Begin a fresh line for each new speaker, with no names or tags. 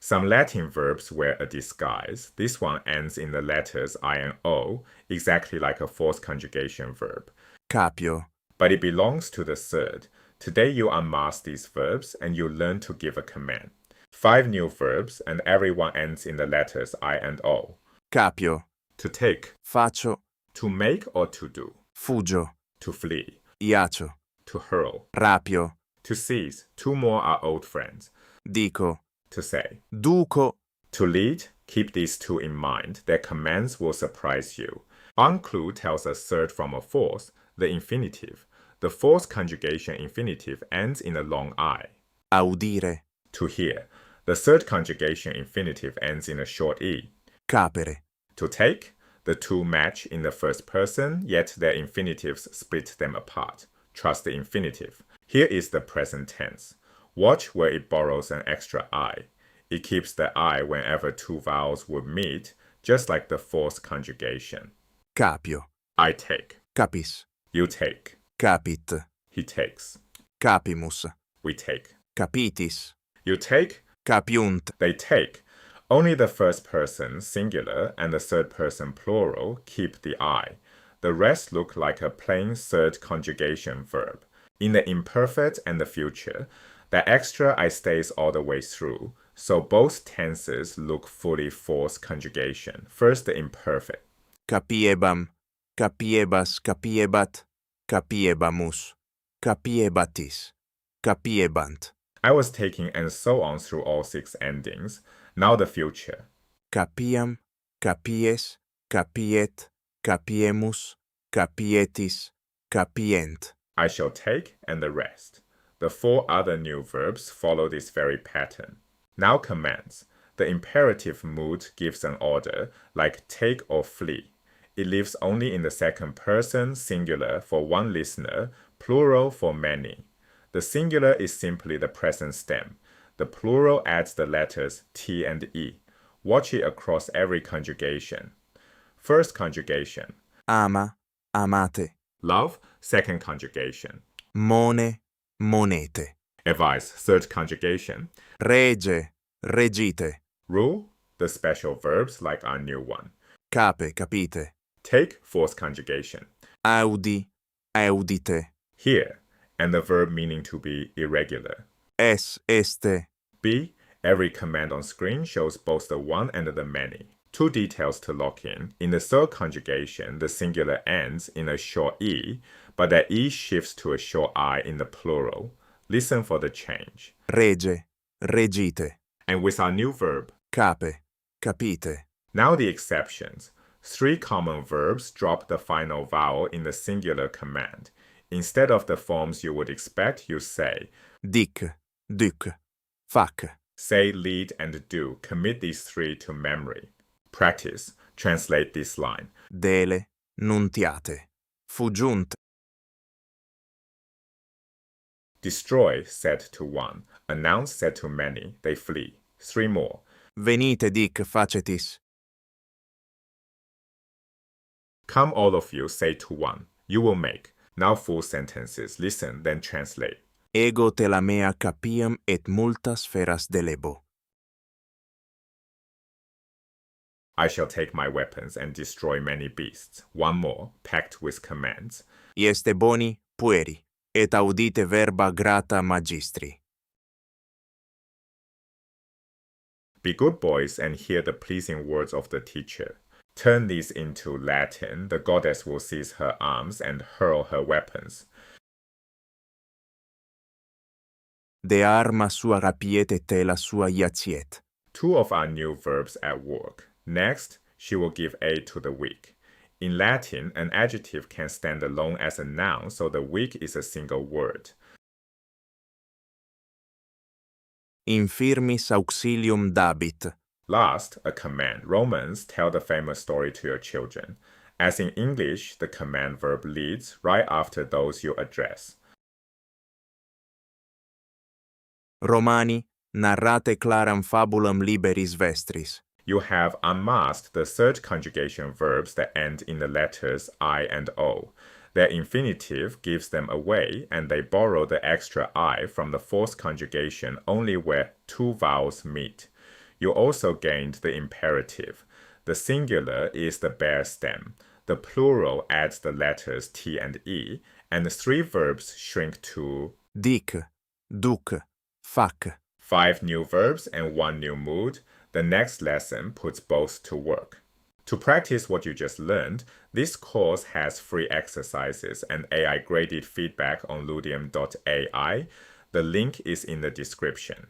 Some Latin verbs wear a disguise. This one ends in the letters I and O, exactly like a fourth conjugation verb.
capiō,
But it belongs to the third. Today you unmask these verbs and you learn to give a command. 5 new verbs and every one ends in the letters I and O.
capiō,
To take,
faciō,
to make or to do.
fugiō,
To flee,
iaciō,
to hurl,
rapiō,
to seize. 2 more are old friends.
dico,
To say.
duco,
To lead, keep these 2 in mind. Their commands will surprise you. One clue tells a third from a fourth, the infinitive. The fourth conjugation infinitive ends in a long I.
audīre,
To hear. The third conjugation infinitive ends in a short E.
capere,
To take. The 2 match in the first person, yet their infinitives split them apart. Trust the infinitive. Here is the present tense. Watch where it borrows an extra I. It keeps the I whenever 2 vowels would meet, just like the fourth conjugation.
capiō,
I take.
capis,
You take.
capit,
He takes.
capimus,
We take.
capitis,
You take.
capiunt,
They take. Only the first person singular and the third person plural keep the I. The rest look like a plain third conjugation verb. In the imperfect and the future, the extra I stays all the way through, so both tenses look fully fourth conjugation. First the imperfect.
capiebam, capiebas, capiebat, capiebamus, capiebatis, capiebant,
I was taking and so on through all 6 endings. Now the future.
capiam, capies, capiet, capiemus, capietis, capient,
I shall take and the rest. The 4 other new verbs follow this very pattern. Now commands. The imperative mood gives an order, like take or flee. It lives only in the second person singular for one listener, plural for many. The singular is simply the present stem. The plural adds the letters T and E. Watch it across every conjugation. First conjugation.
ama, amate,
Love, second conjugation.
mone, monete,
Advice, third conjugation.
rege, regite,
Rule, the special verbs like our new one.
cape, capite,
Take, fourth conjugation.
audi, audite,
Here, and the verb meaning to be irregular.
este,
B, every command on screen shows both the one and the many. 2 details to lock in. In the third conjugation, the singular ends in a short E, but that E shifts to a short I in the plural. Listen for the change.
rege, regite,
And with our new verb,
cape, capite,
now the exceptions. 3 common verbs drop the final vowel in the singular command. Instead of the forms you would expect, you say,
dic, duc, fac,
say, lead, and do. Commit these 3 to memory. Practice. Translate this line.
dele, nuntiate, fugiunt,
Destroy, said to one. Announce, said to many. They flee. 3 more.
venite dic facetis,
Come all of you, say to one. You will make. Now full sentences. Listen, then translate.
ego te la mea capiam et multas feras delebo.
I shall take my weapons and destroy many beasts. 1 more, packed with commands.
Ieste boni, pueri, et audite verba grata magistri.
Be good boys and hear the pleasing words of the teacher. Turn these into Latin. The goddess will seize her arms and hurl her weapons.
De arma sua rapiete tela sua iaciet.
2 of our new verbs at work. Next, she will give aid to the weak. In Latin, an adjective can stand alone as a noun, so the weak is a single word.
Infirmis auxilium dabit.
Last, a command. Romans, tell the famous story to your children. As in English, the command verb leads right after those you address.
Romani, narrate claram fabulam liberis vestris.
You have unmasked the third conjugation verbs that end in the letters I and O. Their infinitive gives them away, and they borrow the extra I from the fourth conjugation only where 2 vowels meet. You also gained the imperative. The singular is the bare stem. The plural adds the letters T and E, and the 3 verbs shrink to
dic, duc, fac.
5 new verbs and 1 new mood. The next lesson puts both to work. To practice what you just learned, this course has free exercises and AI graded feedback on ludium.ai. The link is in the description.